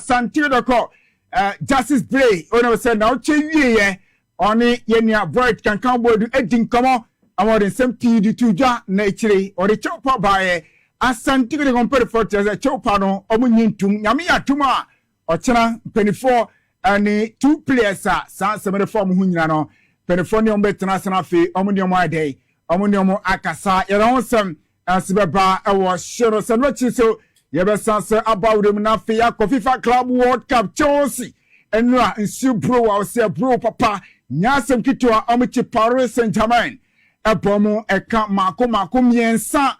Santiago Justice Bray ono say na ochewie ye oni yenia Bright kan kan bodu edin komo amode nsem pidi tujwa na ekire ode chopa bae Asante de compare for the chopa no omunyintum nyame yatuma ochena 24 ani 2 players sa semere form hu nyina no penifoni ombetena sana fi omuniomo ade omuniomo akasa yero hosem asibeba ewo shiro sanwachi so yebesanse abawdem na fi FIFA Club World Cup Chelsea enra nsu bro wa se bro papa nyasem kitwa omuchi Paris Saint-Germain ebomo eka mako miensa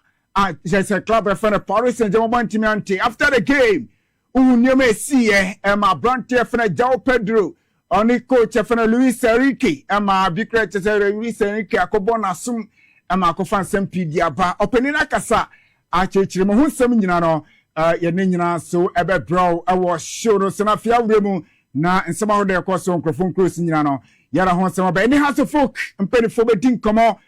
just club for Paris Saint-Germain team after the game unyeme sie ma brante fena João Pedro oni coach fena Luis Enrique ma bikret Luis Enrique akobona sum ma akofan sempi diaba openina kasa achechire mo hunsem nyina no ye ne nyina so ebe bro ewo show no sena fia wremu na nsema ho de koso nkrofon cross nyina no yara ho nsema ba ni house folk mpeni fo be din komo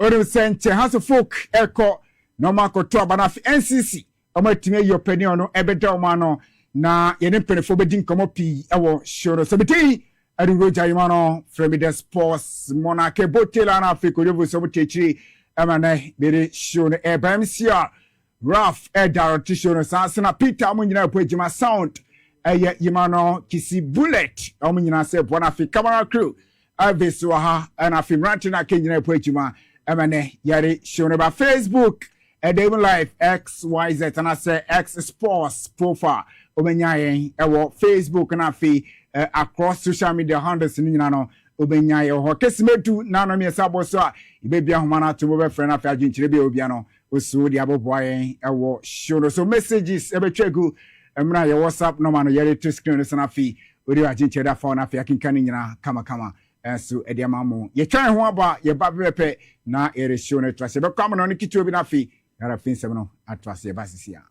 ori senche house folk eko no makoto abanafi NCC omatime yo peni no ebeda o ma no na yene penefo bedin komo pi ewo shoro sebeti adi roja imano from the sports monarch botela na afriko revo so botechiri amana bere shono ebamsia Raf Edar Tishono Sansana Peter Munyina Pojima Sound Yimano Kisi Bullet Omunyina se Bonafi camera crew Aviswaha and Afi Rantina Kenya Pojima Amane Yari Shoneba Facebook Devon Life XYZ and I say X Sports profile Obenyaye ewo Facebook and Afi across social media handles in Nano Obenyaye ho Kesimetu Nano me sabo so ibebia homana to be friend Afi Ajinchirebe Obiano Osu di aboboye ewo shono so messages ebetwegu emra ye WhatsApp no man yere to screen so na fi odi Ajinchire da phone Afi akinkan nyina kama so ediamamo ye twan ho aba ye babepe na ere shono trase be kwam no kitu obi na fi yara fin sem no atrase basisia.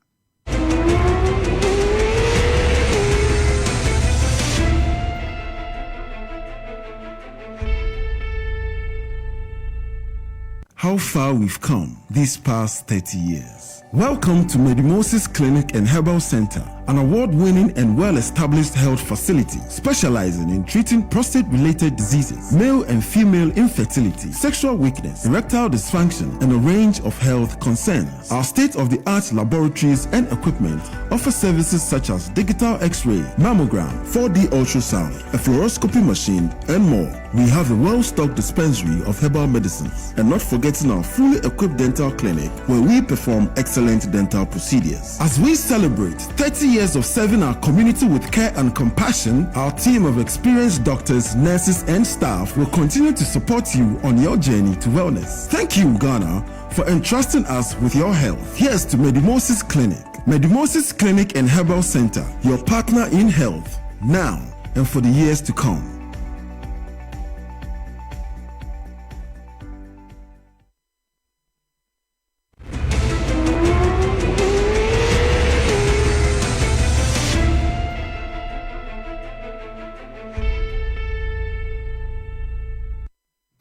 How far we've come these past 30 years. Welcome to Medimosis Clinic and Herbal Center, an award-winning and well-established health facility specializing in treating prostate-related diseases, male and female infertility, sexual weakness, erectile dysfunction, and a range of health concerns. Our state-of-the-art laboratories and equipment offer services such as digital X-ray, mammogram, 4D ultrasound, a fluoroscopy machine, and more. We have a well-stocked dispensary of herbal medicines, and not forgetting our fully equipped dental clinic where we perform excellent dental procedures. As we celebrate 30 years of serving our community with care and compassion, our team of experienced doctors, nurses, and staff will continue to support you on your journey to wellness. Thank you, Ghana, for entrusting us with your health. Here's to Medimosis Clinic. Medimosis Clinic and Herbal Center, your partner in health, now and for the years to come.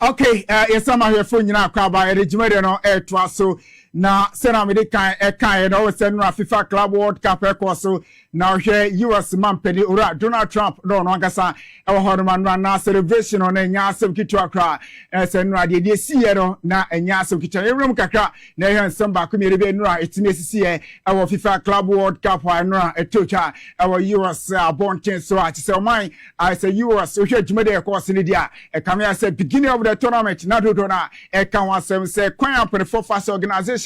Okay, yes, I'm here for you now. Craba, Regiment, no air twasso. Now, Sena Medica, Eka, and always send FIFA Club World Cup Ecoso. Now, here, US Mampeni, Ura, Donald Trump, Don Wangasa, our Horman Rana celebration on a Yasum Kitwakra, and send Radi, the Sierra, na and Yasum Kitchen, room Kaka, Nayan Samba, Kumiri Nra, it's Missy, our FIFA Club World Cup, Nra, a Tucha, our US born chance, so I say, mine, I say, US, so here, Jimmy, of course, in India, a Kamia said, beginning of the tournament, Nadona, a Kawan say, Quang up the 4 organization.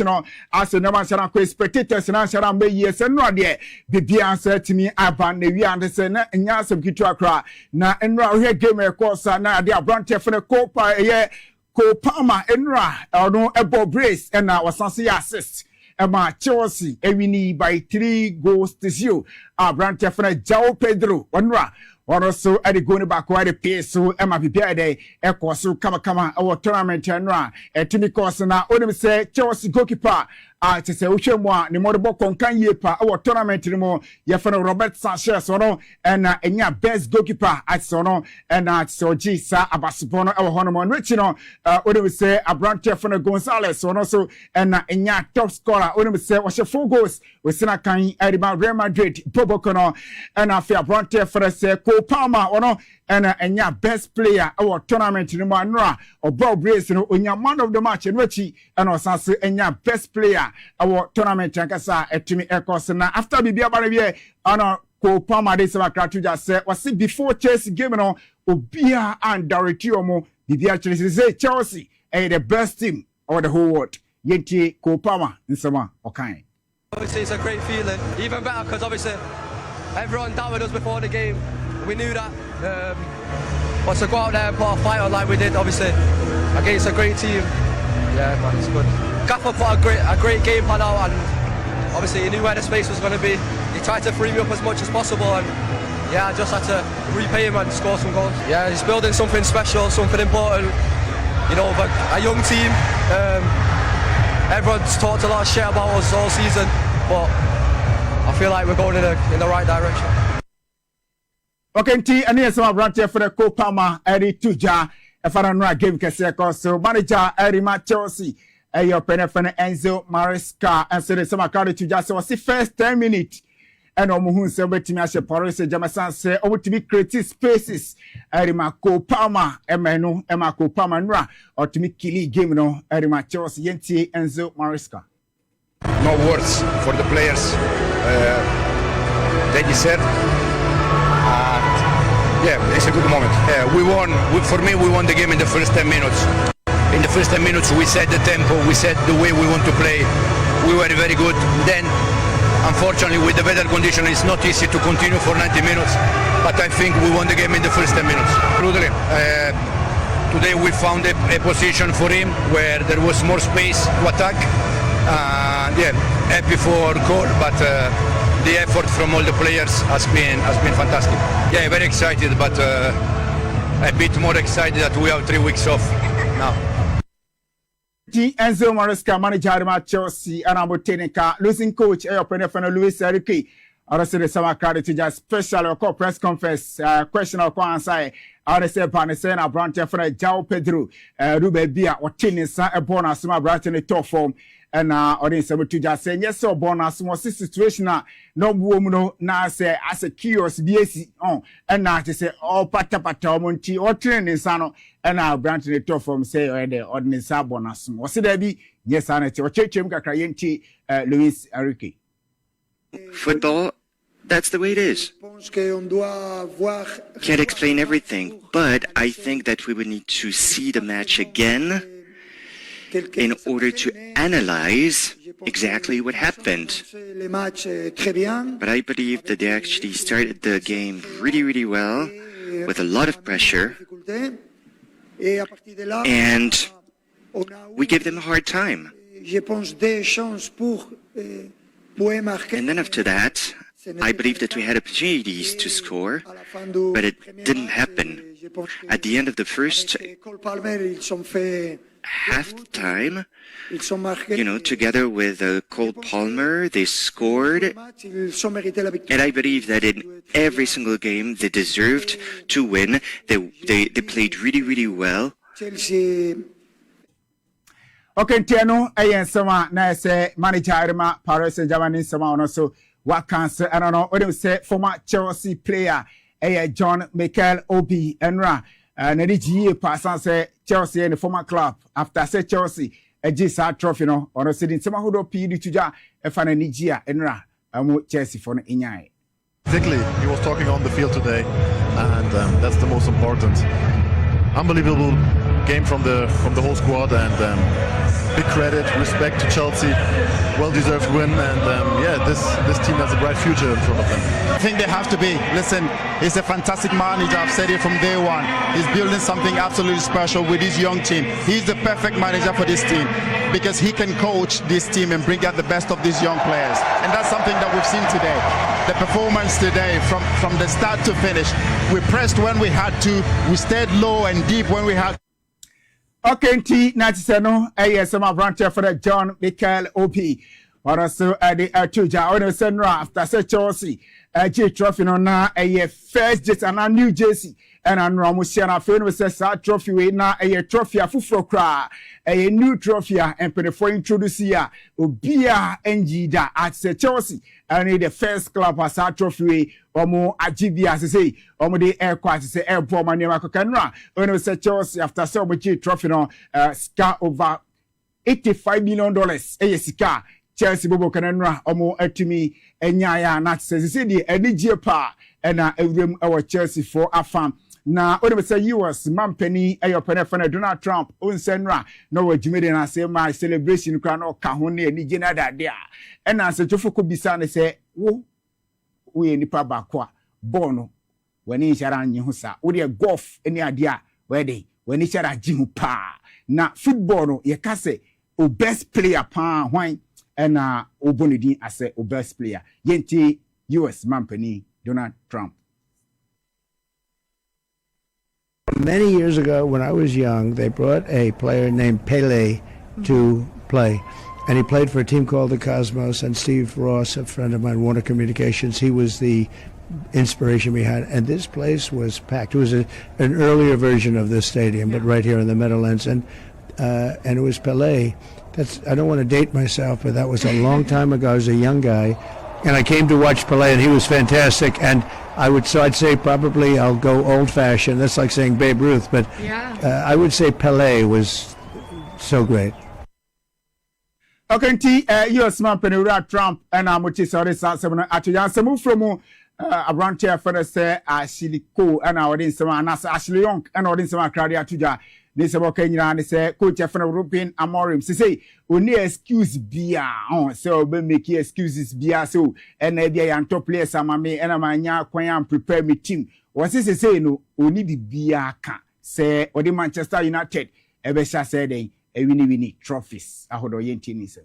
As a number of spectators and answer may yes and not yet. The answer to me, Aban, the Anderson, and Yasam Kitwakra. Now, and now here game a course, now they are branch for the Copa, a year, Copama, and Ra, or no, a ball brace, and now was Sansi assist. Emma Chelsea, Ewini by 3 goals to 0. Our branch for João Pedro, 1 Ra. ɔno so ɛde go ne baako ɛde pay so ɛma bibia ɛde ɛkɔ so kamakama ɛwɔ tournament ɛno a ɛtumi kɔɔso na onim sɛ Chelsea goalkeeper a te sɛ wohwɛ mu a ne mɔde bɔ kɔnkan yie pa ɛwɔ tournament no mu yɛfɛ no Robert Sanchez ɔno ɛna ɛnya best goalkeeper ate sɛ ɔno ɛna te sɛ ɔgye saa abasopɔ no ɛwɔ hɔ no mu ɔno akyi no onim sɛ aberanteɛ fɛ no Gonzalez ɔno so ɛna ɛnya top scorer onim sɛ ɔhyɛ 4 goals wɔsina kan ɛde ma Real Madrid Boboko no ɛna afei aberanteɛ fɛ no sɛ Cole Palmer ɔno ɛna ɛnya best player ɛwɔ tournament no mu anora ɔbɔ brace no onya man of the match ɛno akyi ɛna ɔsan so ɛnya best player ɛwɔ tournament ankasa ɛtumi ɛkɔso na after biribi abare wie ɔno Cole Palmer de sɛ wakra to just sɛ wɔse before Chelsea game no obia and directly ɔmo biribi akyerɛ sɛ Chelsea ɛyɛ the best team of the whole world yɛntie Cole Palmer nsɛm a ɔkae. Obviously it's a great feeling, even better because obviously everyone doubted us before the game. We knew that. But to go out there and put a fight on like we did, obviously, against a great team, yeah, man, it's good. Gaffer put a great game plan out, and obviously he knew where the space was going to be. He tried to free me up as much as possible, and yeah, I just had to repay him and score some goals. Yeah, he's building something special, something important. You know, with a young team. Everyone's talked a lot of shit about us all season, but I feel like we're going in the right direction. Okay, nti ene yɛ sɛ aberanteɛ fɛ Cole Palmer ɛde tuja ɛfa no game kɛseɛ kɔ so manager ɛrima Chelsea ɛyɛ ɔpɛne fɛ no Enzo Maresca ɛnso de sɛ makade tuja sɛ wɔse first 10 minutes ɛna ɔmo hu sɛ wɔbɛtumi ahyɛ Paris Saint-Germain sɛ ɔbɛtumi create spaces ɛrima Cole Palmer ɛma Cole Palmer nora ɔtumi kili game no ɛrima Chelsea yɛntie Enzo Maresca. No words for the players. They deserve. Yeah, it's a good moment. We won. For me, we won the game in the first 10 minutes. In the first 10 minutes, we set the tempo, we set the way we want to play. We were very good. Then, unfortunately, with the weather condition, it's not easy to continue for 90 minutes. But I think we won the game in the first 10 minutes. Absolutely. Today we found a position for him where there was more space to attack. Yeah, happy for goal, but the effort from all the players has been fantastic. Yeah, very excited, but a bit more excited that we have 3 weeks off now. Enzo Maresca, manager of Chelsea, and I'm losing coach, Luis Enrique. I say the summer card to just special press conference question or answer. I say Panisena Branch for Jao Pedro, Rube Bia or Tinisa, a bonus, my brother in the top form. And audience able to just say yes, so bonus was situation no woman now say as a curious BSc on and now to say all pata monti or training sano and now branch in the top form say or the ordinance bonus was it there be yes and it's Kakayenti Luis Enrique. Football, that's the way it is. Can't explain everything, but I think that we would need to see the match again in order to analyze exactly what happened. But I believe that they actually started the game really, really well, with a lot of pressure, and we gave them a hard time. And then after that, I believe that we had opportunities to score, but it didn't happen. At the end of the first half time, together with Cole Palmer, they scored, and I believe that in every single game they deserved to win. They played really, really well. Okay, Tiano, I sama na say manager Irma Paris Saint-Germain sama ono so what cancer I don't know what say former Chelsea player John Michael Obi Enra na di GA pass say Chelsea in the former club after say Chelsea a GSA trophy no ono say din sama hodo pi di tuja e fa na Nigeria Enra amu Chelsea for no inyai. Exactly, he was talking on the field today, and that's the most important. Unbelievable game from the whole squad, and big credit, respect to Chelsea. Well-deserved win, and this team has a bright future in front of them. I think they have to be. Listen, he's a fantastic manager. I've said it from day one. He's building something absolutely special with his young team. He's the perfect manager for this team because he can coach this team and bring out the best of these young players. And that's something that we've seen today. The performance today, from the start to finish, we pressed when we had to. We stayed low and deep when we had to. Okay, T. Natisano, ASM branch for John Michael O.P. Or also the Tuja on the Senra after such Chelsea, a J trophy on a first jet and a New Jersey. And on Ramusiana Finn was a trophy na a trophy of Fufro a new trophy and for introduce ya Ubia Njida at Chelsea and the first club as a trophy or more Ajibia as say or the aircraft say airport manima Canra when it was Chelsea after so much trophy on scar over $85 million a sika Chelsea Bobo Canra or more to me and ya not says the Edigia pa and our Chelsea for a farm. Na when we say US Mampeni ayo penefana Donald Trump unsenra no wajimede na say my celebration kra no ka ho ne ni gina da dia e na se tofoko bisa ne say wo nipa ba kwa ball no wani nshara anyi ho sa wo de golf eni ade a we dey wani nshara ji ho pa na football no ye ka say o best player pa hwan e na obonidin ase o best player yenti US Mampeni Donald Trump. Many years ago, when I was young, they brought a player named Pele to play. And he played for a team called the Cosmos. And Steve Ross, a friend of mine, Warner Communications, he was the inspiration behind it. And this place was packed. It was an earlier version of this stadium, but right here in the Meadowlands. And it was Pele. I don't want to date myself, but that was a long time ago. I was a young guy. And I came to watch Pele, and he was fantastic. And I'd say probably I'll go old-fashioned. That's like saying Babe Ruth, but I would say Pele was so great. Okay, US man Penura Trump and Amuchi sorry Sansam Atuyan Samu from a branch here for the say Ashley Co and our in some Ashley Young and our in some Claudia Tuja. This about Kenya and say coach for European Amorim. Say only excuse bia on so be make excuses bia so and they and top players amame and amanya kwan prepare me team. What is say no only the bia can say or the Manchester United ebesha say then e wini trophies ahodo yenti ni say.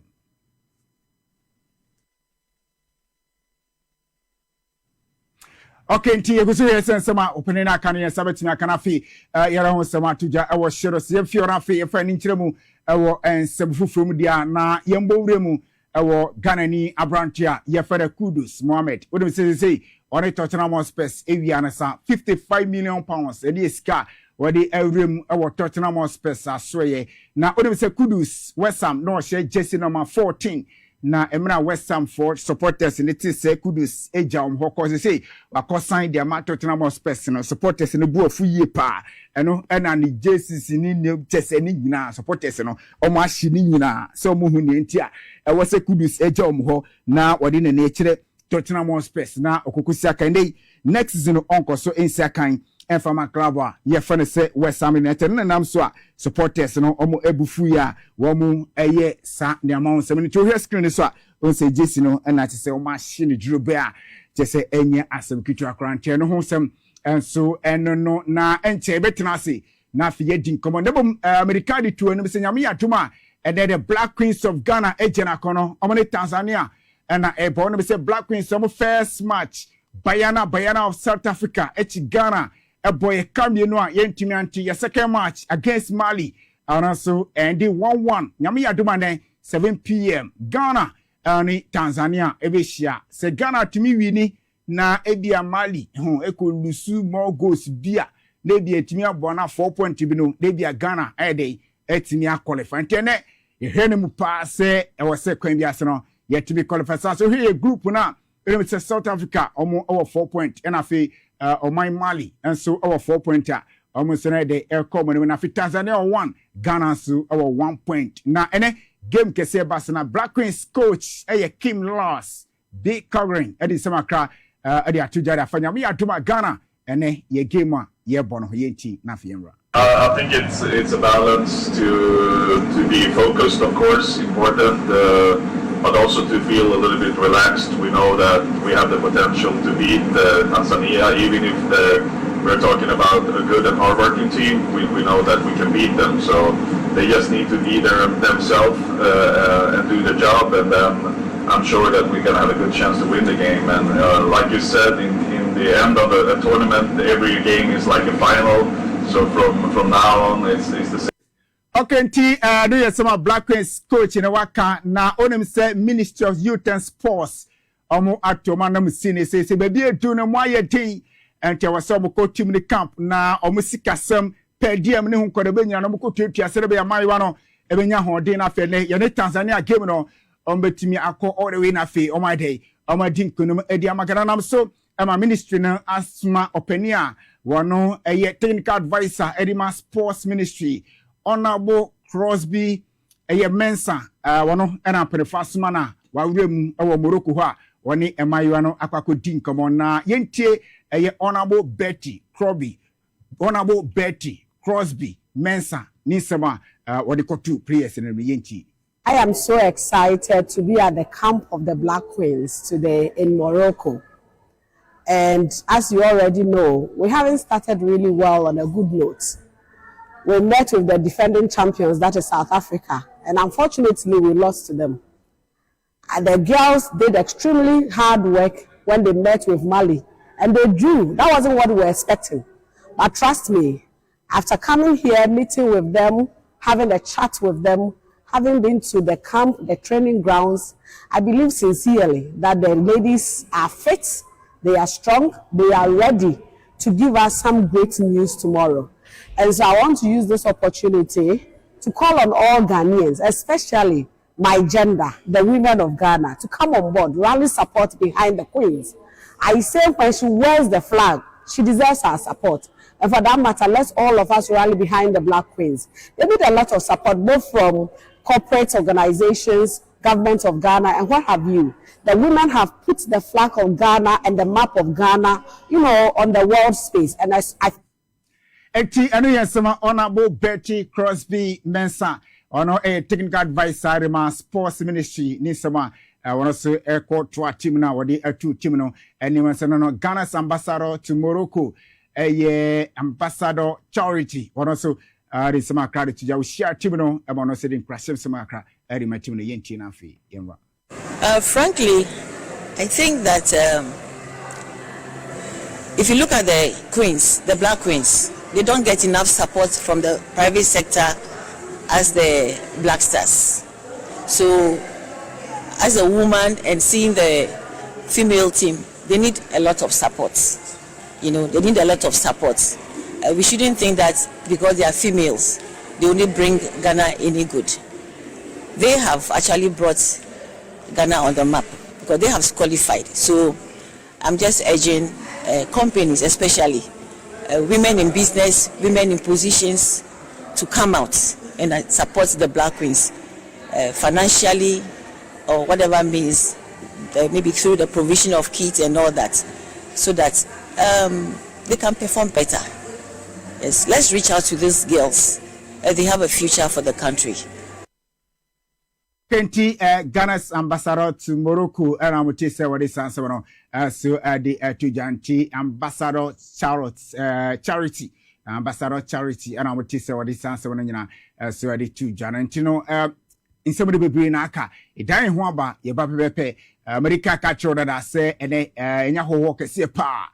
Okay, nti egusu yesen sama opening na kan yesa betina kan afi yara ho sama tuja e wo shiro se fiora afi e fa ni nkyeremu e wo ensebufufum dia na yembo wuremu e wo Ganani abrantia ye fa da Kudus Mohammed wodem say on Tottenham Space ewia na sa 55 million pounds e di esika wodi ewrem e wo Tottenham Space asoye na wodem say Kudus West Ham no share jersey number 14 na emra West Ham for supporters in it say Kudus eja hoko say wakosan dia ma Tottenham Space no supporters no bu afu yie pa eno na ni Jesus ni ne tese ni nyina supporters no omo ahye ni nyina so omo hu ne ntia e wo say Kudus eja ho na wodi ne na ekire Tottenham Space na okokusi akan next season onko so ensi akan Enfama club ye fane se West Ham United na nam so a supporters no omo ebufu ya wo mu eye sa ne amount 72 here screen so a on say jesi no na te se o ma hye ne duro be a te se enye asem kitu akran che no ho sem enso eno no na enche betina se na afiye din komo nebo America di tu no se nyame ya tuma and the Black Queens of Ghana ejena kono omo ne Tanzania and na ebo no be say Black Queens omo first match Bayana of South Africa echi Ghana a boy come you know yentimi anti your second match against Mali and also ending 1-1 nyame adumane 7 p.m. Ghana and Tanzania ebeshia se Ghana timi wini na ebia Mali eko lusu more goals bia na ebia timi abona 4 point bi no ebia Ghana ede etimi qualify ntene ehene mu pa se e wo se kwan bia se no yetimi qualify so here group na it South Africa omo 4 point and afi my Mali and so our 4 pointer almost the air common when afi Tanzania 1 Ghana so our 1 point na ene game kese basana Black Queens coach Kim Loss big covering edi samakra edi atujada fanya mi aduma Ghana ene ye game a ye bono ye nti na fiemra I think it's a balance to be focused, of course, important, but also to feel a little bit relaxed. We know that we have the potential to beat Tanzania, even if we're talking about a good and hardworking team. We know that we can beat them, so they just need to be there themselves and do the job, and then I'm sure that we can have a good chance to win the game. And like you said, in the end of a tournament, every game is like a final. So from now on, it's the same. Okay, do you some Black Queens coach in a waka na onim say Ministry of Youth and Sports omo atoma na musini say baby do no mo day and there was some ko team the camp na omo sikasem per diem ne hu ko de benya no ko tuatua se be amayiwa no e benya hoden na fe ne ye ne Tanzania game no ombetimi akọ all the way na fe omo day omo din kunum edi amagana nam so ema ministry na asma openia wano a technical advisor Edima Sports Ministry Honorable Crosby a Mensa wano ena perefasmana wa wrem ewo Morocco ha woni emayuano akwako din komo na yentie Honorable Betty Crosby Mensa nisema wadi kotu players in yenti. I am so excited to be at the camp of the Black Queens today in Morocco. And as you already know, we haven't started really well on a good note. We met with the defending champions, that is South Africa, and unfortunately we lost to them. And the girls did extremely hard work when they met with Mali, and they drew. That wasn't what we were expecting. But trust me, after coming here, meeting with them, having a chat with them, having been to the camp, the training grounds, I believe sincerely that the ladies are fit, they are strong, they are ready to give us some great news tomorrow. And so I want to use this opportunity to call on all Ghanaians, especially my gender, the women of Ghana, to come on board, rally support behind the Queens. I say when she wears the flag, she deserves our support. And for that matter, let's all of us rally behind the Black Queens. They need a lot of support, both from corporate organizations, government of Ghana, and what have you. The women have put the flag of Ghana and the map of Ghana, on the world space. And Honorable Betty Crosby Mensa, a technical advisor in Sports Ministry, Nisama, also airport to a team now, or the two team no, and you want Ghana's ambassador to Morocco, ambassador charity, also the Sama credit to your share team no, about no setting crash of Samakra, Eddie Matuna Yentina fee. Frankly, I think that if you look at the Queens, the Black Queens, they don't get enough support from the private sector as the Black Stars. So, as a woman and seeing the female team, they need a lot of support. They need a lot of support. We shouldn't think that because they are females, they only bring Ghana any good. They have actually brought Ghana on the map because they have qualified. So I'm just urging companies, especially women in business, women in positions, to come out and support the Black Queens financially or whatever means, maybe through the provision of kits and all that, so that they can perform better. Yes, let's reach out to these girls. They have a future for the country. Ghana's ambassador to Morocco, and I'm to say what is answer. So the Tujanti ambassador charity, ambassador charity, and I'm to say what is answer. So the two Janantino, in some of the baby naka, it died in Wamba, your baby America catcher that I say, and Yaho walk see a pa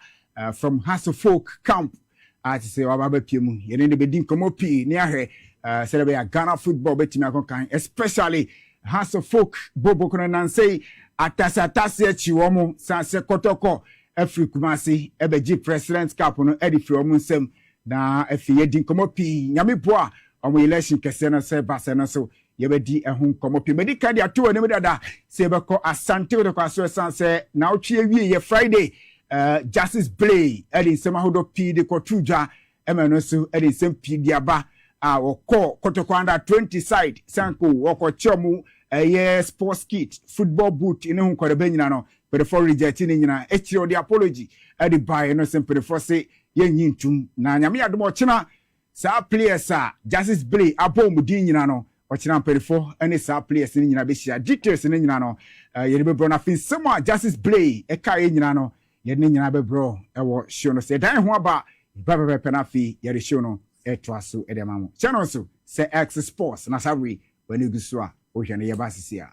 from Hasselfolk camp. I say, Wabba Pimu, you need to be dinkomopi near her, celebrate Ghana football betting, especially. Hasselfolk Bobo Konan say atasa chiwomo sanse kotoko Afri Kumasi ebeji president's cap no edi fi omunsem na afiye din komopi nyame boa omo election kese no se base no so yebedi ehun komopi medical dia to ne dada se beko asante we ko aso sanse na otwe wie ye Friday justice play edi nsema hodo pi de kotudwa emeno so edi nsem pi diaba kotoko under 20 side sanko woko chomu sports kit football boot ine hu kwade nyina no but for rejecting nyina the apology at the buy no simple for say yen yintum na nyame adom ochina sa players Justice Blay abom din nyina no ochina perifo ene sa players ni nyina be hia details ni nyina no ye be bro na fin sema Justice Blay e ka ye nyina no ye ni nyina be bro e wo show no se dan ho aba ba penafi ye re show no e to aso e de mamo channel so se X Sports na sawi when you go so a o hwe ne ye ba sisi a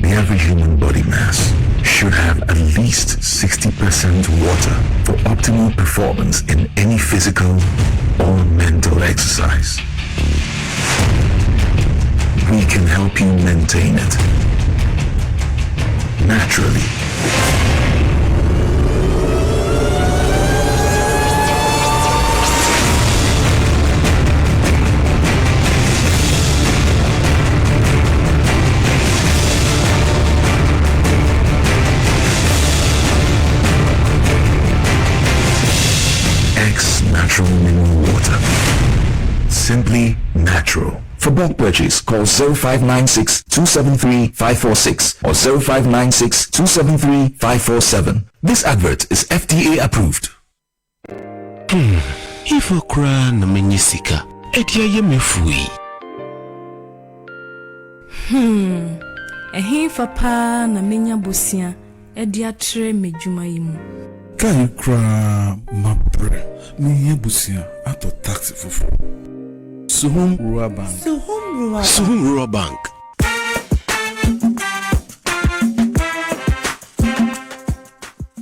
Every human body mass should have at least 60% water for optimal performance in any physical or mental exercise. We can help you maintain it naturally. Natural mineral water. Simply natural. For bulk purchase, call 0596-273-546 or 0596-273-547. This advert is FDA approved. If I cry na menyisika, edia ye mefui. Ehifa pa na menya bosia, edia tre medjuma yimu. Can cry my bread? Me busia ato taxi fufu. Suhum Rural Bank. Suhum Rural Bank.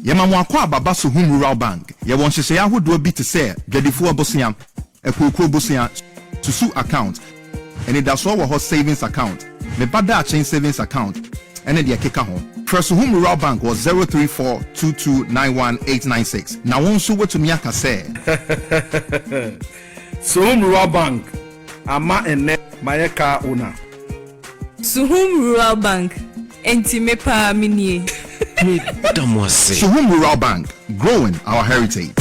Yema akwa baba Suhum Rural Bank. Ye won hye ya hodo bi te se dwadifo abosia, ekoko bosia, susu account. And that's all our savings account. Me bada chain savings account. And the keka ho. Suhum Rural Bank was 03422919896. Now one so to miaka say. Suhum Rural Bank. Ama ene mayeka una. Suhum Rural Bank. Enti me pa minie. Suhum Rural Bank. Growing our heritage.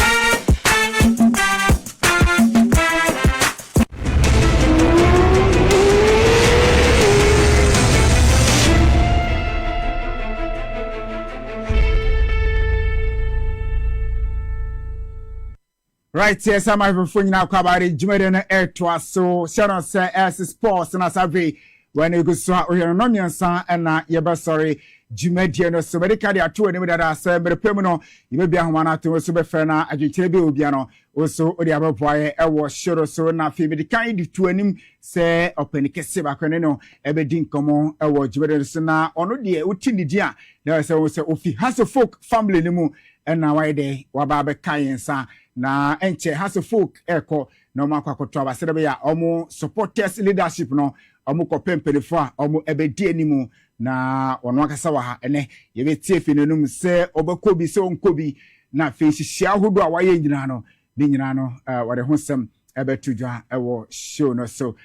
Right, yes, I'm my phone now. Kabari, Jumede air to us. So, Sharon say X Sports and Asavi when you go so we are non son and yeba sorry, Jumede no so very carry at 2 and that I say, but the permanent you may be a one to super fena at your table piano. Also, the other boy, I was sure so na fi the kind to him say open the kese bakoneno everything come on I was Jumede so na ono die utini dia. There is also ofi has a folk family limu and now why they wababe kayensa. Na enche has a folk eko no makwa to abasebe ya omo supporters leadership no omo ko pempelefo omo ebedi animu na ono akasa wa ha ene ye betie finenum se obakobi se onkobi na fe hihia hodo a waye nyina no ni nyina no wade hosem ebetudwa ewo show no so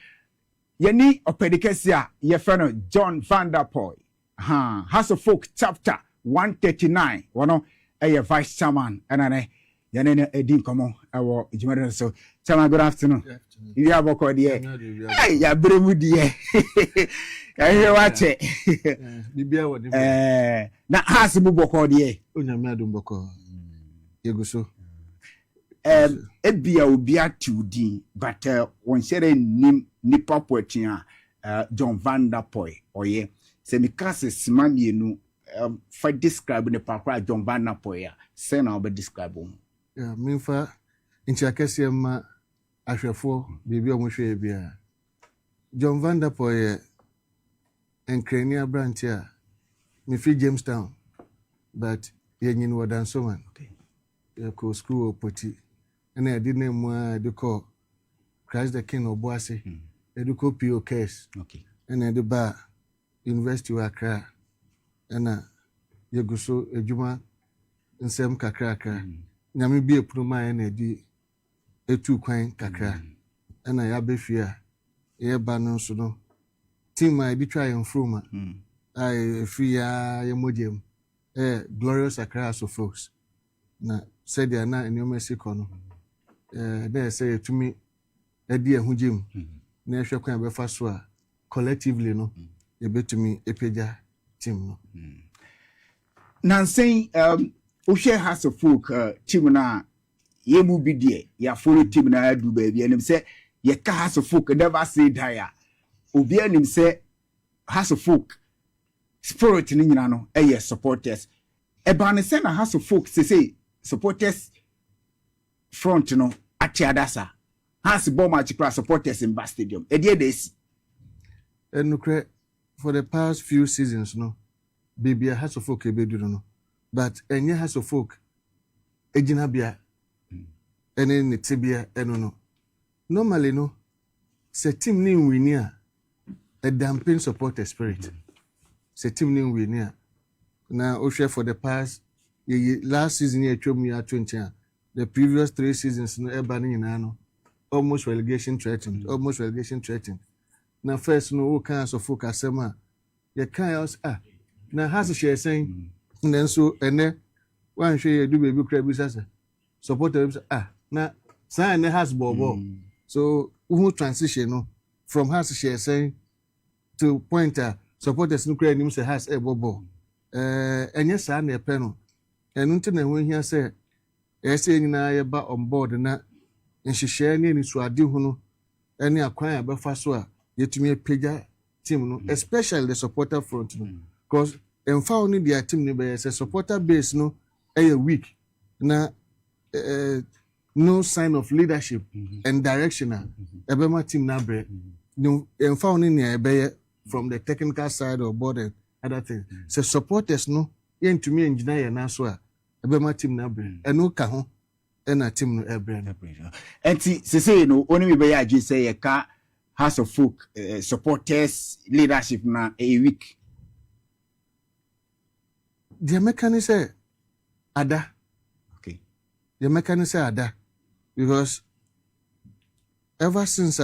yeni opedikesi a ye fe no John Van Der Poel has a folk chapter 139 wono eye vice chairman enane Yanene Edin Komo, our Jumada. So, Chama, good afternoon. You have a call here. Hey, ya Bremudi. I hear what it. Now, has a book called here. Madam Boko. You go so. Ebia Ubia 2D, but one said nim Nipapotia, John Van Der Poel, or ye. Semicasses, Mammy, no, for describing the Papa John Van Der Poel, send our describe. Yeah, minfa inchi akese ma ahwefo bibi omohwe bia John Van Der Poel enkrania branch a me fi Jamestown but yenyin wadan so man okay ko school opoti and I didn't name the call Christ the King of Boase eduko POKS okay and the ba University of Accra and yeguso ejuma nsem kakra nyame bi epuruma na di etu kwan kakra na ya befia ye ba no so no team I be try from I free ya modem glorious Accra so folks na said ya na enyo siko no na say to me edi ehugem na ehwe kwan be fa so a collectively no e betumi epeja team no Nansen ohwe has of folk team na yemu bi de ya follow team na adu ba bi anim say ye ka has of folk never say die obi anim say has of folk spirit ni nyina no supporters eba ne say na has of folk say supporters front no atiadasa has bomb match supporters in Bar Stadium this for the past few seasons no baby has of folk ebedu no but enye has of folk ejina bia ene ne tibia eno no normally no se team ni win a dampen supporter spirit se team ni win na o share for the past last season ye twom ya 20 the previous 3 seasons no eba ni nyina no almost relegation threatened na first no o kan so focus am ye kan us na has share saying then so ene wan hwe ye do baby kra bi sasa supporters na sign has bobo so who transition no from has share saying to pointer supporters no kra nim say has bobo enye sa na epe no enu nti na ho hia say ese nyina ye ba on board na nhihye ne ni suade hu no ene akwan abefa so a yetumi epeja team no especially the supporter front no because emfa oni their team ne be say supporter base no weak na no sign of leadership and direction ebema team na bre no emfa oni ne ebe from the technical side or board and other things so supporters no yentumi engineer na so a ebema team na bre eno ka ho ena team no ebre na bre enti say no oni me be ya agi say ye ka House of Folk supporters leadership na week the mechanic say ada okay the mechanic say ada because ever since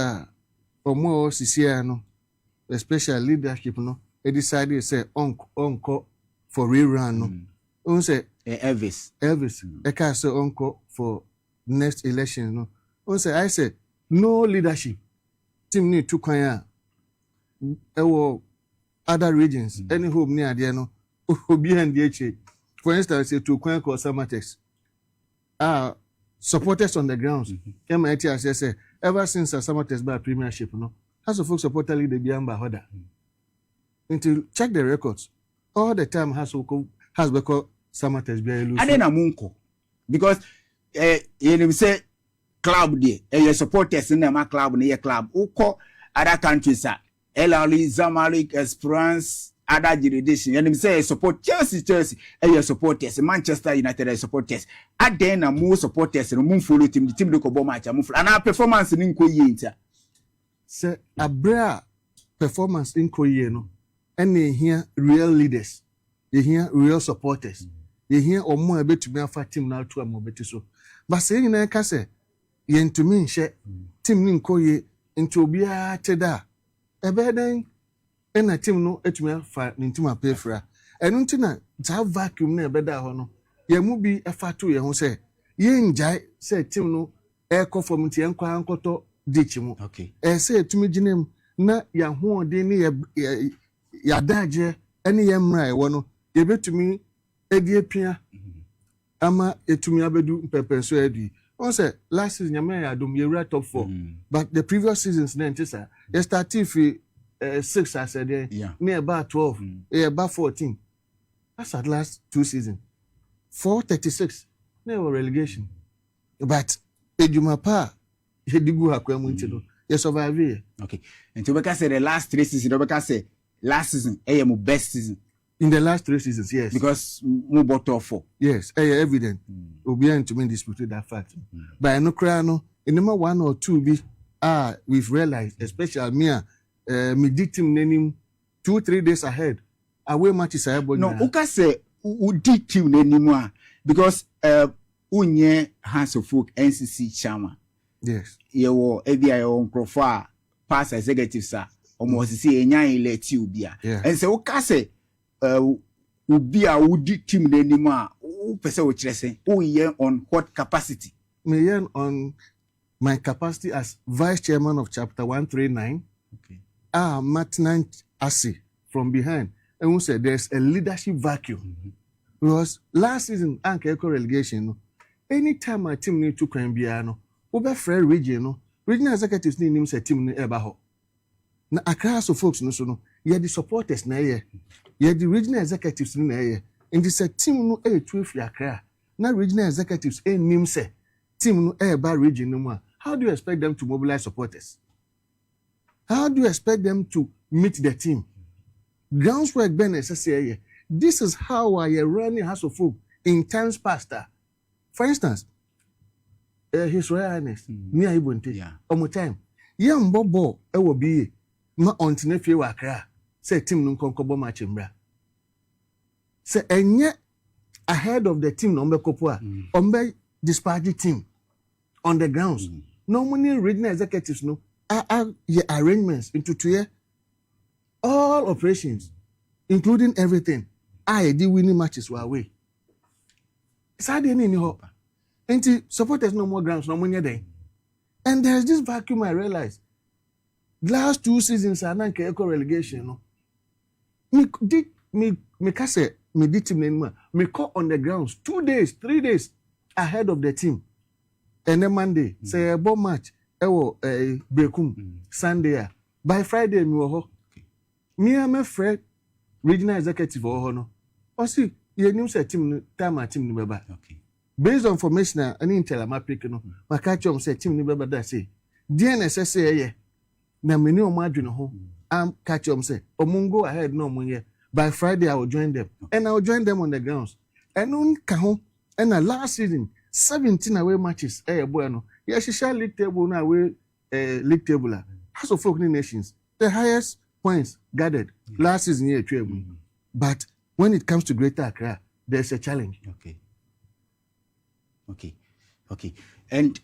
omo sisia no especially leadership no they decided say onko for rerun no on say Elvis e can say onko for next election no on say I say no leadership team need to kwan other regions any home near there no behind the HA for instance say to kwan ko Samatex supporters on the grounds MIT say ever since Samatex by premiership no has of folk supporter leader biamba hoda until check the records all the time has because Samatex be lose adena munko because you say club there supporters in my club near club uko other countries El Ali Zamalek Esperance other jurisdiction and say support Chelsea supporters Manchester United supporters adena more supporters no follow team the team look about match and our performance in ko yenta say abra performance in ko ye no and here real leaders you hear real supporters you hear omo ebetumi afa team na to am obeti so but say nyina ka say yentumi nhye team ni nkoye nti obia teda ebeden ena team no etumi afa ntim apefra enu nti na za vacuum na ebeda ho no ye mu bi afa to ye ho say ye njai say team no eko form nti enkwa ankoto ditch mu okay say etumi ginem na ya ho ode ni ya daje ene ye mra e wo no ye betumi edi epia ama etumi abedu mpepenso edi on say last season yamaya adum ye right top 4 but the previous seasons then sir you started for 6 I said near about 12 about 14 that's at last 2 seasons 436 never relegation but ejuma pa ye digu akwamu ntino you survive okay and to say the last 3 seasons because say last season my best season in the last 3 seasons yes because mo bottom 4 yes evident obian to me dispute that fact but no cry no in number 1 or 2 be we've realized especially me team nanim 2-3 days ahead away matches ahead no uka say u team nanim because unye House of Folk NCC chairman yes yewo ebia on crofo past executives almost say enyan elect you bia and say uka say ubi a wudi team nanim person which say on what capacity? Me on my capacity as vice chairman of chapter 139. Okay. Martin Asi from behind. And we said there's a leadership vacuum. Because last season, Anke relegation, anytime my team need to Cranbiano, over Fred region, regional executives need him say team ni ebaho. Na Accra so folks no so no, ye the supporters na ye the regional executives na ye. And this team no 12 Accra. Na regional executives nim say team no eba region no more. How do you expect them to mobilize supporters? How do you expect them to meet the team? Groundswork ben necessary. This is how I running House of Folk in times past. For instance, His Royal Highness, near Ibunte, omo time. Young Bobo, will be ma on Tinefi Wakra, say team no concobo match mbra. Say, and yet ahead of the team, number Kopua, ombe disparity team on the grounds. No money regional executives, no, are arrangements into 2 years. All operations, including everything. I did winning matches were away. It's hard any hope. And supporters no more grounds, no money day. And there's this vacuum I realized. Last 2 seasons are not relegation. No. Me did team anymore. Me caught on the grounds 2 days, 3 days ahead of the team. And then Monday, say a bomb match, breakum, Sunday. By Friday, me ho. Me and my friend, regional executive or no. Or see, you knew say team time team ni baba. Okay. Based on information and intel my pick no, my catch say team ni baba that say. DNS say yeah. Na me ni o ma adwene ho. Am catch say omungo ahead no munye. By Friday I will join them. And I will join them on the grounds. And on ka ho and last season 17 away matches boy no. Yeah, she shall league table na away league table. House of Folk Nations. The highest points gathered last season here at But when it comes to Greater Accra, there's a challenge. Okay. And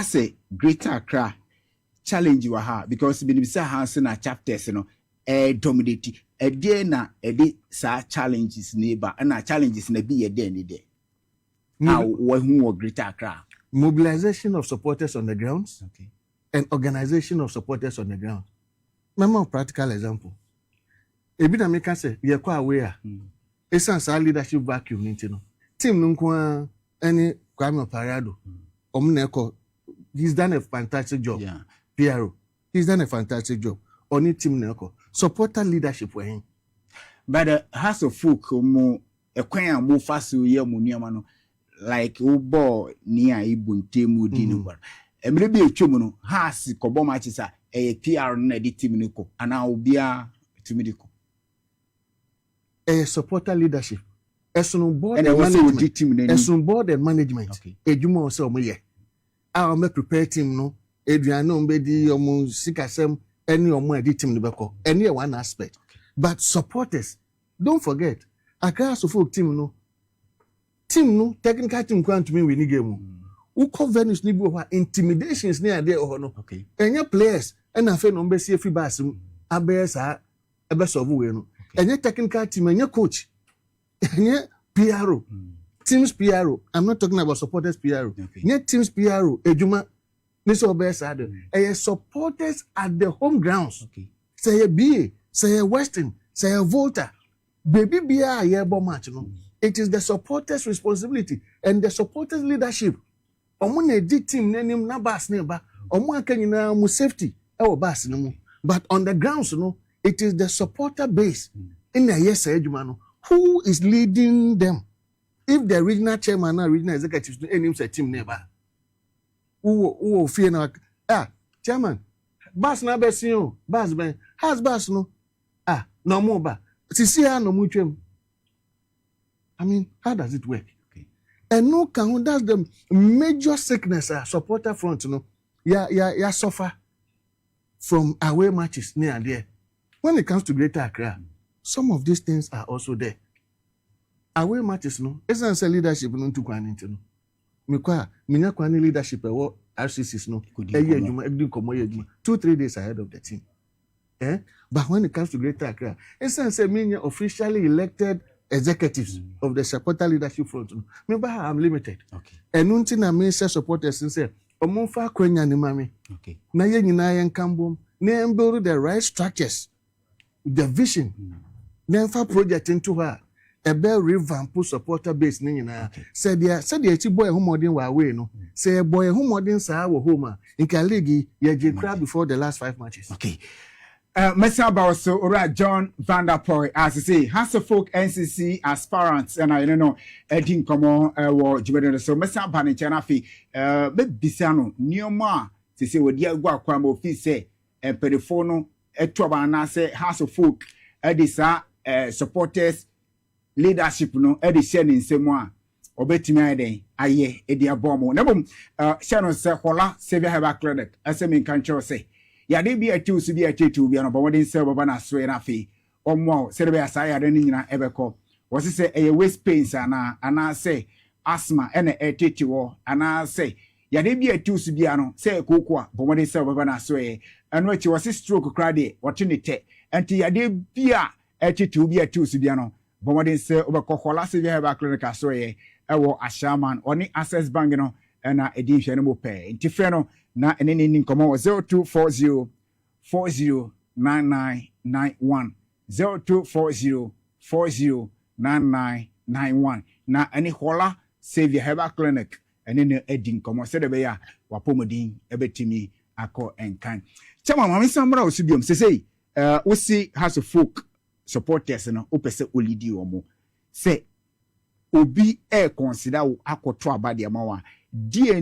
say Greater Accra challenge you are because Binibisa Hansen are chapters, dominate a day na a day sa challenges neighbor and our challenges na be a day any day. Now who Greater Accra? Mobilization of supporters on the grounds and organization of supporters on the ground. Remember a practical example. Ebi na me ka say ye kwa aware. Esan sa leadership vacuum nti no. Team no kwa any Kwame Parado. Omneko he's done a fantastic job. Yeah. PRO. He's done a fantastic job. Oni team neko. Supporter leadership for him. But the House of Folk mo ekwan mo faso ye mo niam no like ubo near Ibunte mu di no bar. Emre bi etwom no House kobo matches a PR na di team niko ana obia timidiko. Supporter leadership. Esun board and management. Esun board and management. Ejuma o se omo ye. A o me prepare team no. Adriano mbedi omo sikasem any omo edi team no beko. Any one aspect. But supporters, don't forget, Accra Folk team no, technical team come to me win game. Who call Venus ni bo intimidations near there or no. Okay. And your players and a fan on Bessie free bass abes of no. And your technical team and your coach. And your PRO. Teams PRO. I'm not talking about supporters PRO. Your teams PRO. Ejuma Niso Bes Ada. And supporters at the home grounds. Say a BA. Say a Western, say a Volta, baby be a yearbo match. No, it is the supporters' responsibility and the supporters' leadership. Omune di team name na bas neba. Omu na mu safety. Bas no. But on the grounds, no, it is the supporter base in the yes Ejumano who is leading them. If the regional chairman and regional executives do any team neighbor, who fear na chairman, bas na besin bas ben has bas no. No more ba. No mutual. I mean, how does it work? And no can that's the major sickness supporter front, no. Yeah, suffer from away matches near and there. When it comes to Greater Accra, some of these things are also there. Away matches, no. Essence leadership no to kwan into no. Minya kwani leadership what RCCs no. 2-3 days ahead of the team. But when it comes to Greater Accra, essence mean officially elected executives of the supporter leadership front. Remember how I'm limited. Okay. And until I may say supporters and say, Omonfa Kwenya ni mami. Okay. Na ye nyina ye nkambom. Na build the right structures, the vision. Na fa project into her. A bell revamp supporter base ni nyina. Said ya chi boy who modern wa way no. Say boy who modern sa wo home. In ka league ye je crowd before the last 5 matches. Okay. Mesa about so ora John Van Der Poel as I say Hasselfolk NCC aspirants and I don't know Edin Komo wo jibede so Mesa Bani Chana fi be bisano nioma se se we dia gwa kwa mo fi se perifono etoba na se Hasselfolk edisa supporters leadership no edi share nsemu a obetimi aden aye edi abomo na bom shano se hola se be have clinic asemi kan cho se yade bi atu su bi atu bi no bawodin se baba na so na fe omo se be asa yade ni nyina ebeko wo se eye waist pains ana se asthma ene etete wo ana se yade bi atu su bi ano se kokko a bawodin se baba na so e eno echi wo se stroke krade wote ne te enti yade bi a etete bi atu su bi ano bawodin se obeko hola se bi have clinic so e ewo ashaman oni access bank no na edin hwe no mo pe enti fe no na eneni nkomo 0240 409991 0240 409991 na eni hola Savior Herbal Clinic eneni edi nkomo se de be ya wapomodin ebetimi akọ enkan chama mama samra osubiom sesei osi Hasselfolk supporters no opese olidi omo se obi consider wo akoto abade amawa die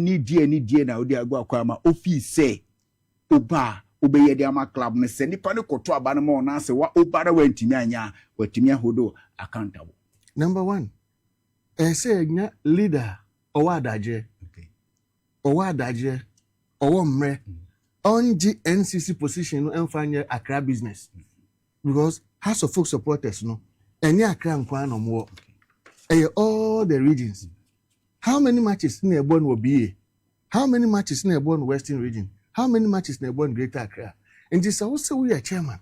na odi agwa kwa ma office oba obeye de ama club ne se nipa ne koto aba no ma na se wa obara wantimi anya watimi ahodo accountable. Number 1 say nya leader owadaje owo mre onji NCC position no emfanye Accra business because Hasselfolk supporters no eni Accra nkwa no mo all the regions. How many matches in a born will be? How many matches in a born Western region? How many matches in a born Greater Accra? And this also we are chairman.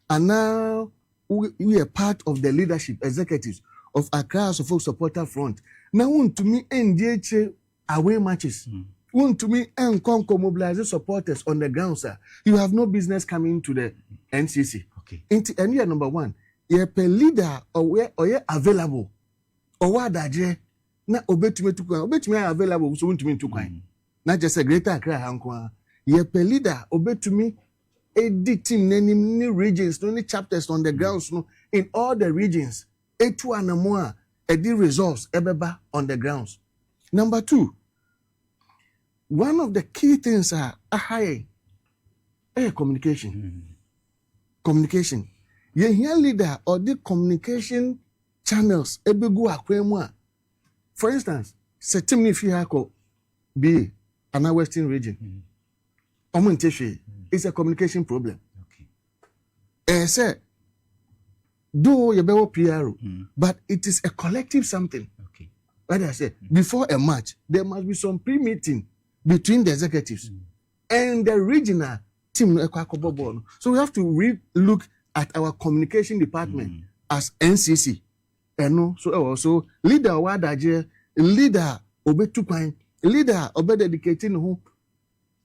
And now we are part of the leadership executives of Accra Hasselfolk supporter front. Now want to me NDH away matches. Want to me and mobilize supporters on the ground, sir. You have no business coming to the NCC. Okay. And year number 1, you're a leader or you're available. Or what na obetumi tukwan obetumi available so ntumi tukwan na just a Greater Accra hankwa ye pe leader obetumi editing nanim ni regions no ni chapters on the grounds no in all the regions etu anamo a edi results ebeba on the grounds. Number 2, one of the key things are high communication. Communication ye here leader or the communication channels ebegu akwemu a. For instance, Setimni Fihako be an Western region. It's a communication problem. Okay. Say, do you be PR, but it is a collective something. Okay. Like I said, before a match, there must be some pre-meeting between the executives and the regional team. So we have to look at our communication department as NCC. So also leader wadaje leader obetukwan leader obededicating who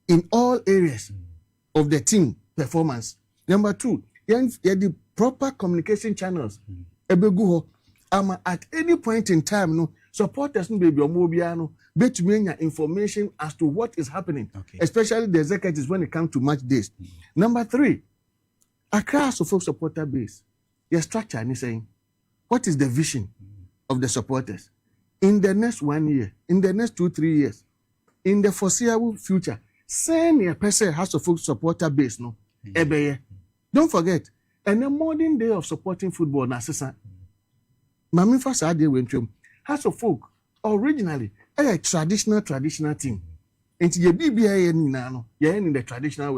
in all areas of the team performance. Number 2, the proper communication channels ebegu ho at any point in time no supporters no baby omobia no betumi information as to what is happening, especially the executives when it comes to match days. Number 3, Accra Hasselfolk supporter base your structure and saying what is the vision of the supporters in the next 1 year, in the next 2-3 years, in the foreseeable future? Send your person Hasselfolk supporter base, no? Don't forget, and the modern day of supporting football, Nasisa, Mami Fasade went to Hasselfolk originally a traditional team. And the BBI in the traditional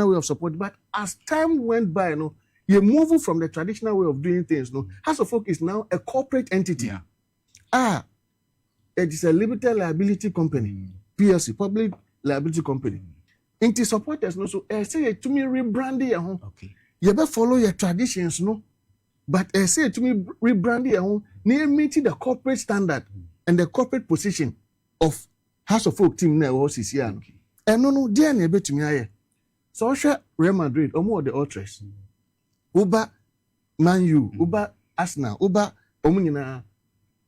way of support. But as time went by, no. You move from the traditional way of doing things. No, Hasselfolk is now a corporate entity. Yeah. It is a limited liability company, PLC, public liability company. Into supporters, no. So I say to me, rebranding. Okay. You better follow your traditions, no. But I say to me, rebranding your own, meeting the corporate standard and the corporate position of House of Folk team now was this year. And no, dear neighbor to me. So Real Madrid, or more the Ultras. Uba Man U, Uba Arsenal, Uba Omunina,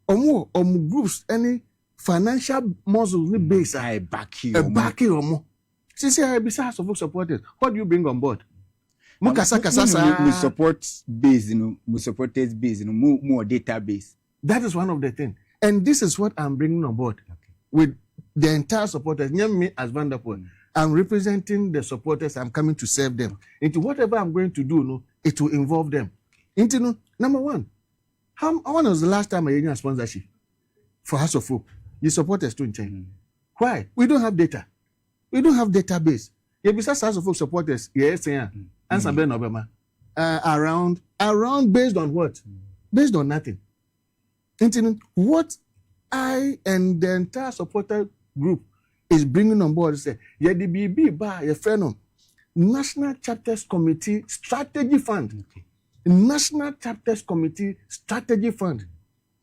or more groups, any financial muscles, base. I back you. Back you or more. She said, besides of supporters, what do you bring on board? We support base, we supporters base, more database. That is one of the things. And this is what I'm bringing on board with the entire supporters. Me as Vanderpool, I'm representing the supporters. I'm coming to serve them. Into whatever I'm going to do, it will involve them. Into number one, when was the last time I had a sponsorship for House of Folk? The supporters to change. Why? We don't have data. We don't have database. Yeah, besides House of Folk supporters, yes, answer Ben Obama. Around based on what? Based on nothing. What I and the entire supporter group is bringing on board is the BB by a friend National Chapters Committee Strategy Fund. National Chapters Committee Strategy Fund.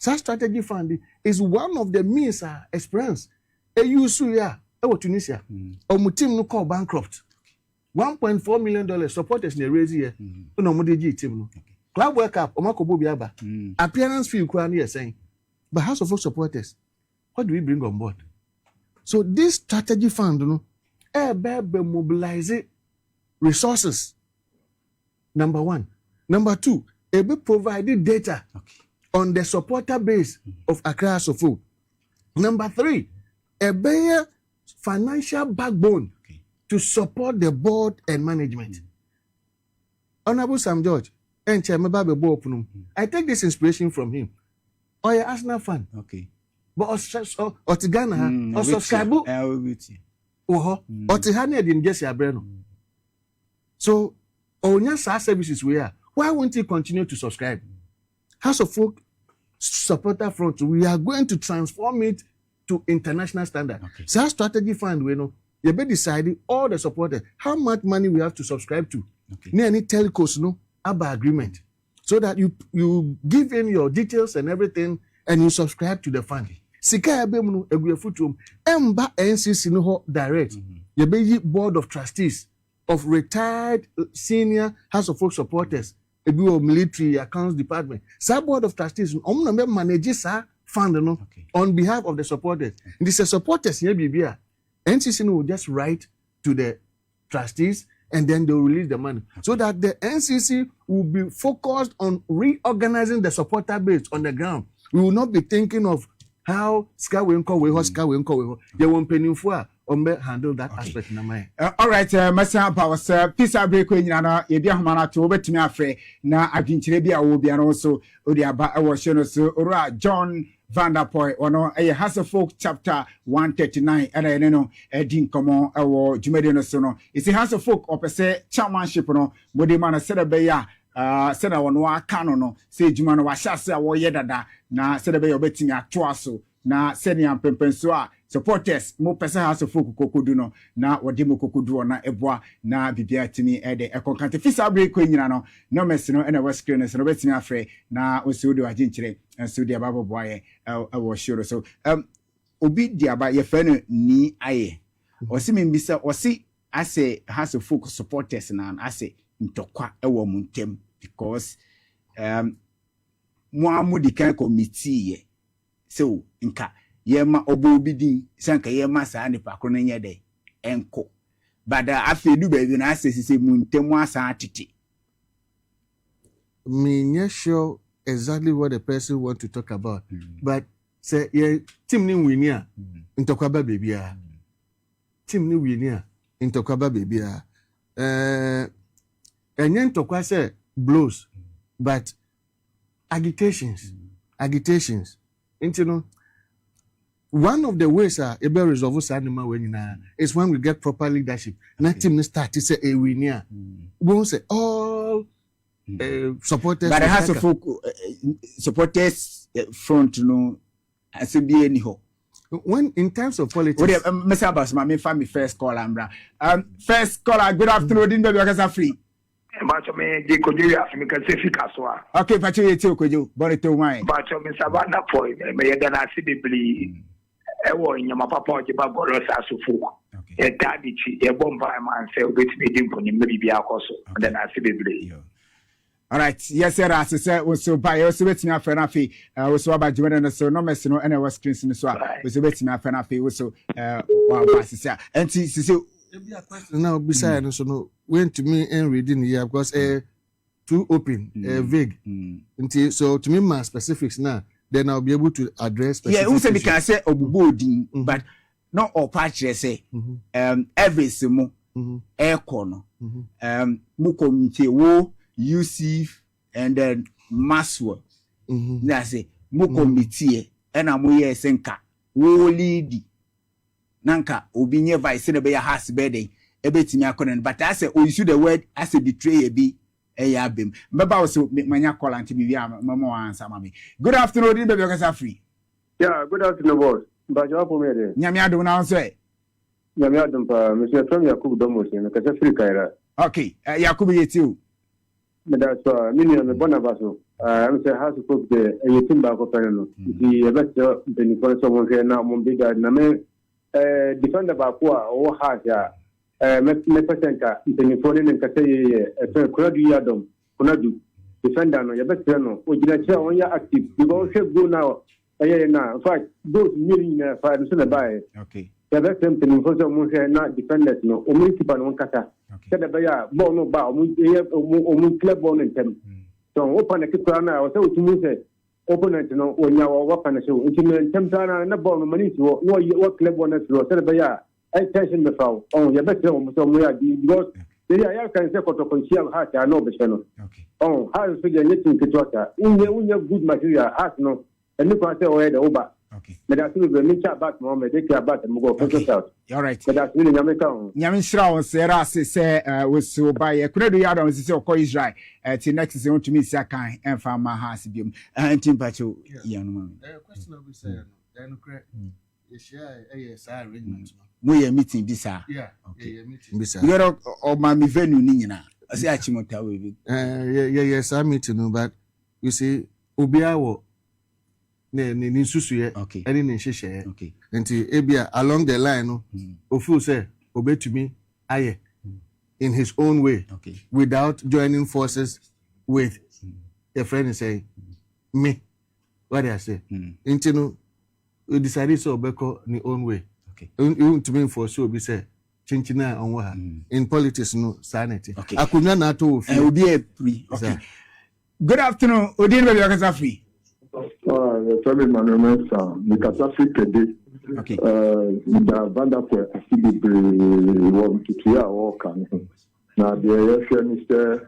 That strategy fund is one of the means experience. Tunisia. Or team no call bankrupt. $1.4 million supporters in raise here. No Modiji team. Club World Cup, Omako Biaba. Appearance fee, you're saying. But House of Folk supporters, what do we bring on board? So this strategy fund, mobilize resources. Number one. Number two, provided data on the supporter base of Accra House of Folk. Number three, a financial backbone to support the board and management. Honorable Sam George, I take this inspiration from him. Or your Arsenal fan. Okay. But or Tigana, or subscribe. Or Tigana didn't get your brain. So, on your services we are. Why won't you continue to subscribe? House of Folk supporter front, we are going to transform it to international standard. So our strategy fund, you be deciding all the supporters how much money we have to subscribe to. Any telcos, ABBA agreement. So that you give in your details and everything and you subscribe to the fund. Sika ebemu eguefutum emba NCC no direct. You be board of trustees of retired senior House of Folk supporters. Ebu military accounts department. Sa board of trustees manage fund on behalf of the supporters. This is supporters here BBA. NCC will just write to the trustees and then they will release the money. So that the NCC will be focused on reorganizing the supporter base on the ground. We will not be thinking of how Ska they won't pay for handle that aspect in mind. All right, Massa Powers, peace I break when you Humana to over to me afraid. Now I've been Trebia will be also Odiaba our so Ora John Vanderpool or no a House of Folk chapter 139 and I know a din common or Jumedian Sono. It's a House of Folk or per se chairmanship no Bodimana Sedabeya. Said I want canon, say Jumano Washasa or Yedada, na said a betting at Twaso, na sending Pempensua, supporters, more person House of Folk Kokuduno, na or Demo Kokudu na Ebois, na Bibiatini, Ede, a concante Fisa break Queen, no messino, and a West Screeners, and a Western Afre, na Usudo Agintre, and Sudia Baba Boy, I was sure. So, Obidia by your friend ni aye, or see me, Mr. or see, I say House of Folk supporters, and I say, Ntokwa ewo muntem because mo amudi kan committee ye so nka yema obo bidin sanka yema sa ne pakro na nyede enko bada afedu baby na asese muntem asa atete me not sure exactly what the person want to talk about but say yeah team ni winia Ntokwa ba baby a team ni winia Ntokwa ba baby a and then to say blows, but agitations. One of the ways able resolve animal when is when we get proper leadership. Nothing start to say a winner. We won't say all supporters. But it has to focus supporters front as to be anyhow. When in terms of politics, Mr. Abbas, my family first call, Ambra. First caller, good afternoon, baby, because I'm free. Bacho me de kojo afi me kan se fika so a. Okay, pacho ye ti okojo, bonito wine. Bacho me sabana boy me ye gana si bibli. E wo nyama papa o ba goro sa sufu. E tadi chi e bomba man se obetimi di mponi me bibia akoso. Den na si bibli. All right, yes, sir. As I said, we so buy. We so waiting for nafi. We so about doing no so no mess no. Any was screens no so. We so waiting for nafi. We so wow, as I said, and see. Now, besides, so no, went to me and reading here because too open, vague. Until so to me, my specifics now, then I'll be able to address. Yeah, who said because say obubodi, but not all patches say every simo air corner mukomite wo Yusuf and then Maswa. Na say mukomite and amoye senka wo lady. Nanka obinye vice na be ya house birthday ebetimi akona but I say use the word as a betray bi abem mbaba also manya call anti bi mama answer mami. Good afternoon din be because free. Yeah, good afternoon boss. Mbajo po me de. Nyame adom na say. Nyame adom pa Mr. From Yakub Domos na ka free kaira. Okay, Yakub yeti o. Me da so me ni me bonabaso. I'm say house folk de yetimba ko pere no. Di ebetio de for so mo na mo be da na me defender ba ko o ha ya me pesenkaitenifone ne nkase ye kunadu yadom kunadu defender no yebetire no o gina che on ya active because she go now na in fact those million na fa so na buy okay yebetire tenifone so mo she na defenders no o mi kipa no nkata se da ba ya ball no ba o mu club ball ntem so open na kipa na o se o tumu se opponent no onya wa pana show intimate temtana na ball no mani so no club one so say be ya tension me foul on ya better o so mo ya because they ya can say controversial heart ya no be no on how so ya nyetin kitota unya good material heart no and you can say o the over okay but that's really me chat back mo me dey care about mo go focus out all right but that's really nyame shira on sera say we so buy kuredo ya don say o Israel till next season to me say kan enfa ma house biom antim pacho ya no question of say no then correct you share say arrangement mo ye meeting bisa yeah okay meeting bisa you know o ma mi venue ni nyina say achimota we yes I meeting no but you see obiawo ni susuye any ni hihye okay nti ebia along the line no ofu say obetumi aye in his own way without joining forces with a friend say me what I say nti no we decided so obeko ni own way you to me for so be say chinchina onwa ha in politics no sanity akunya na to ofi obi e free okay good afternoon odin be yakasa free Travel management the catastrophe today. Okay. The Vanderpool actually want to clear all can. Now the reference the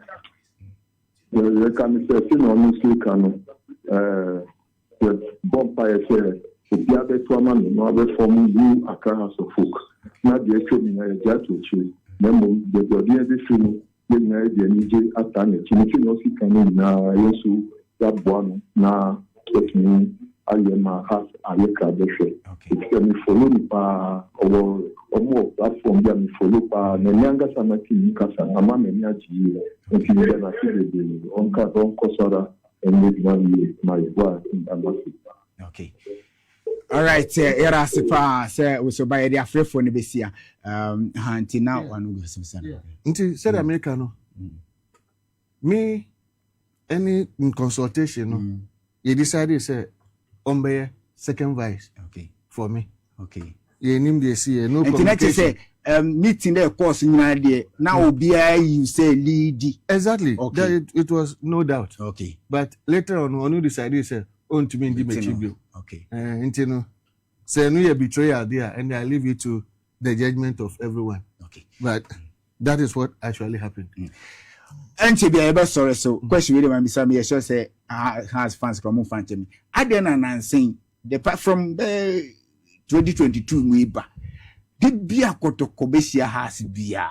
can say honestly can the bonfire say the other two man no have form you across of folk. Now the actually na just to choose. Then the body the film the na the nije atane chini no si kan na yesu ya bwana na me I am a house I look at the show. If you follow me or more platform than follow by the younger Sanaki Kasa, a man and Yaji, and you can actually be on Kosara and make my wife in Damasi. Okay. All right, era sepa say we so buy the afrefo ne besia hanti now one go some nti said America no me any in consultation no you decided say ombe second vice for me you name the see no communication meeting the course nyina de now obi you say lead exactly it was no doubt but later on you decided say on to me ndi mechibio you know say no you betrayal there and I leave it to the judgment of everyone but that is what actually happened Anti be able sorry so question really when me sure say has fans from fan to me I then announcing the part from 2022 we ba did be a kotokobesia has bia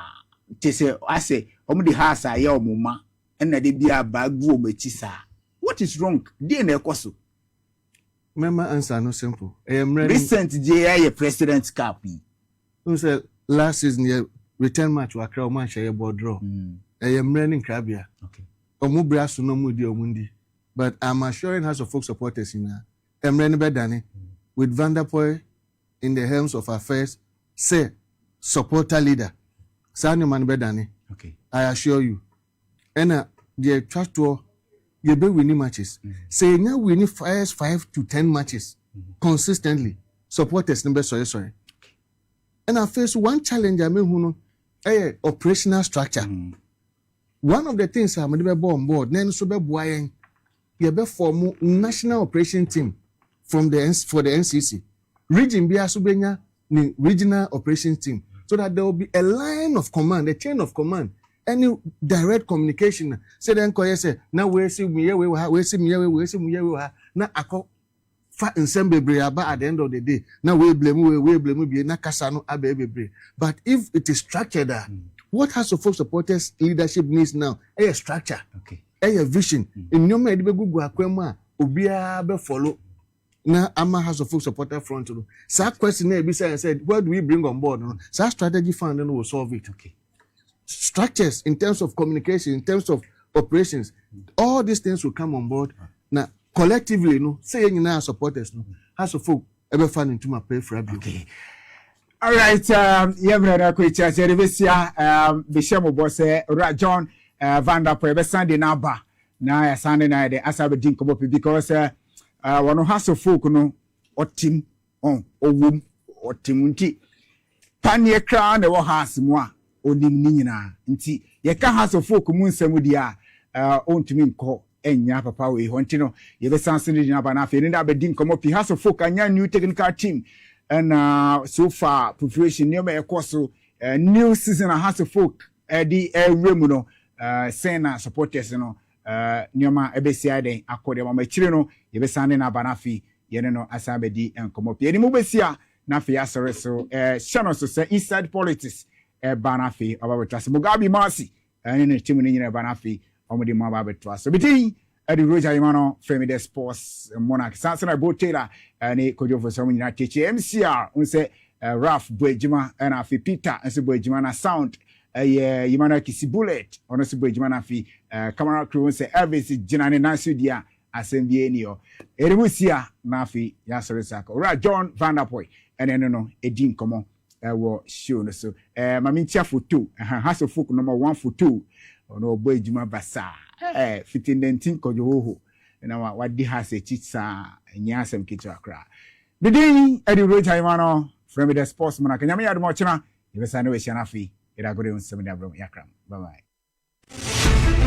te say I say the house aye omuma and na de bia bagu obetisa what is wrong dey na ekoso remember answer no simple recent JI president cup who said last season return match wa crowd match ya board draw am running Krabia. Okay. Omubrasu no mudi omundi. But I'm assuring House of Folk supporters in I'm running Bedani with Van der Poel in the helms of affairs, say supporter leader. Sani man Bedani. Okay. I assure you. And the trust to you be winning matches. Say now winning 5 to 10 matches consistently. Supporters number sorry. And I face one challenge I mean operational structure. One of the things I'm going to be on board, then so be buying you be form national operation team for the NCC. Region be asubenya ni regional operation team so that there will be a line of command, a chain of command, any direct communication. Say then say now we see me we na akọ fa ensemble aba at the end of the day. Now we blame be na kasa no abebebre. But if it is structured, what has of supporters leadership needs now? A structure. Okay. A vision. In no me be gugu akwema obia be follow. Na ama has of supporter front. So question be said, what do we bring on board? So strategy fund and we'll solve it. Okay. Structures in terms of communication, in terms of operations, all these things will come on board. Now collectively, saying in our supporters, has of folk ever fund into my pay for. Okay. All right, brother, Kuicha, Servicia, Bishamo Bosse, John Van der Poel, Sunday Naba, na Sunday night, the Asabedin Kobopi, because one has of folk, no, or team, or womb, or Timunti. Panya crown, the war has moi, or Nimina, inti, Yaka has of folk, moon semudia, own to me call, and Yapa, we want to know, you have a Sunday Nabana, and Aberdeen Komopi has of folk, and new technical team. And so far, preparation near my course, new season a House of Folk, the Remuno, Sena supporters, near my ABCI, according to my children, you be sending a banafi, Asabedi, and come up. Yeni Mubesia, Nafi Asareso, Shannon, so say inside politics, banafi, about us, Mugabe Marcy, and in a team in a banafi, on the Mababe Trust. So between Eddie Roger Imano, Femide Sports, Monarch, Sansana Bo Taylor, and a coach for some United MCR, we say Ralph Bojima, and Afi Peter, and so Bojimana Sound, Yamana Kisi Bullet, on a Bojimana Fi, camera crew, say Elvis, Jinani Nasudia, Assembienio, Eremusia, Nafi, Yasaresako, right, John Van der Poel, and then no, Edin Common, show, so, Mamincha for 2, House of Folk number 1 for 2, or no Bojima Basa. 1519 kojoho na wadi has a chitsa nyasem kitu akra bidin edi roja imano from the sports man akanyame yadmo chena yebesa na we shanafi ira gore unsem da bro yakram bye bye.